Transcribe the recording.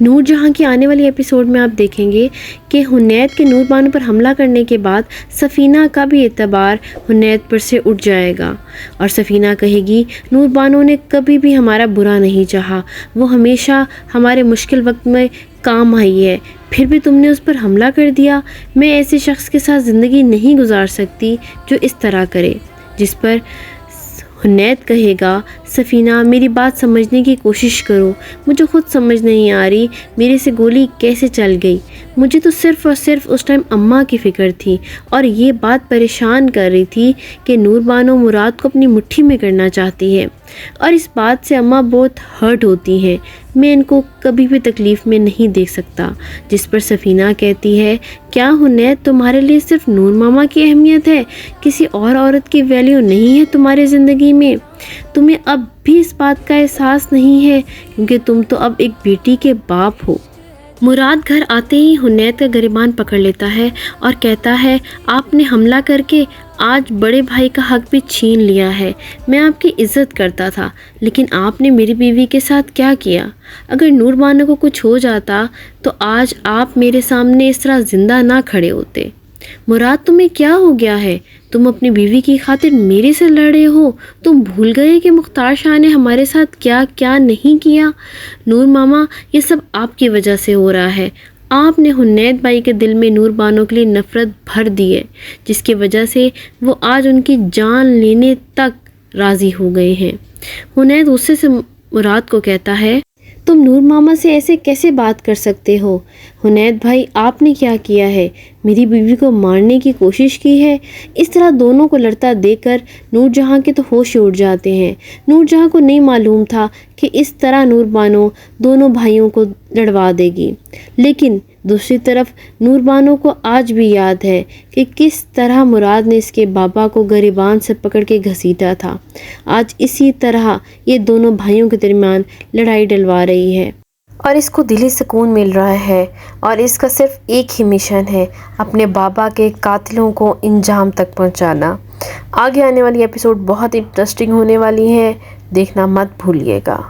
نور جہاں کی آنے والی ایپیسوڈ میں آپ دیکھیں گے کہ حنید کے نور بانو پر حملہ کرنے کے بعد سفینہ کا بھی اعتبار حنید پر سے اٹھ جائے گا اور سفینہ کہے گی نور بانو نے کبھی بھی ہمارا برا نہیں چاہا، وہ ہمیشہ ہمارے مشکل وقت میں کام آئی ہے، پھر بھی تم نے اس پر حملہ کر دیا۔ میں ایسے شخص کے ساتھ زندگی نہیں گزار سکتی جو اس طرح کرے۔ جس پر حنید کہے گا سفینہ میری بات سمجھنے کی کوشش کرو، مجھے خود سمجھ نہیں آ رہی میرے سے گولی کیسے چل گئی، مجھے تو صرف اور صرف اس ٹائم اماں کی فکر تھی اور یہ بات پریشان کر رہی تھی کہ نور بانو مراد کو اپنی مٹھی میں کرنا چاہتی ہے اور اس بات سے اماں بہت ہرٹ ہوتی ہیں، میں ان کو کبھی بھی تکلیف میں نہیں دیکھ سکتا۔ جس پر سفینہ کہتی ہے کیا حنید تمہارے لیے صرف نور ماما کی اہمیت ہے، کسی اور عورت کی ویلیو نہیں ہے تمہاری زندگی میں؟ تمہیں اب بھی اس بات کا احساس نہیں ہے کیونکہ تم تو اب ایک بیٹی کے باپ ہو۔ مراد گھر آتے ہی حنید کا گریبان پکڑ لیتا ہے اور کہتا ہے آپ نے حملہ کر کے آج بڑے بھائی کا حق بھی چھین لیا ہے، میں آپ کی عزت کرتا تھا لیکن آپ نے میری بیوی کے ساتھ کیا کیا؟ اگر نور بانو کو کچھ ہو جاتا تو آج آپ میرے سامنے اس طرح زندہ نہ کھڑے ہوتے۔ مراد تمہیں کیا ہو گیا ہے؟ تم اپنی بیوی کی خاطر میرے سے لڑ رہے ہو؟ تم بھول گئے کہ مختار شاہ نے ہمارے ساتھ کیا کیا نہیں کیا؟ نور ماما یہ سب آپ کی وجہ سے ہو رہا ہے، آپ نے حنید بھائی کے دل میں نور بانو کے لیے نفرت بھر دی ہے جس کی وجہ سے وہ آج ان کی جان لینے تک راضی ہو گئے ہیں۔ حنید غصے سے مراد کو کہتا ہے تم نور ماما سے ایسے کیسے بات کر سکتے ہو؟ حنید بھائی آپ نے کیا کیا ہے؟ میری بیوی کو مارنے کی کوشش کی ہے؟ اس طرح دونوں کو لڑتا دیکھ کر نور جہاں کے تو ہوش اڑ جاتے ہیں۔ نور جہاں کو نہیں معلوم تھا کہ اس طرح نور بانو دونوں بھائیوں کو لڑوا دے گی، لیکن دوسری طرف نور بانو کو آج بھی یاد ہے کہ کس طرح مراد نے اس کے بابا کو گریبان سے پکڑ کے گھسیٹا تھا۔ آج اسی طرح یہ دونوں بھائیوں کے درمیان لڑائی ڈلوا رہی ہے اور اس کو دلی سکون مل رہا ہے اور اس کا صرف ایک ہی مشن ہے اپنے بابا کے قاتلوں کو انجام تک پہنچانا۔ آگے آنے والی ایپیسوڈ بہت انٹرسٹنگ ہونے والی ہے، دیکھنا مت بھولیے گا۔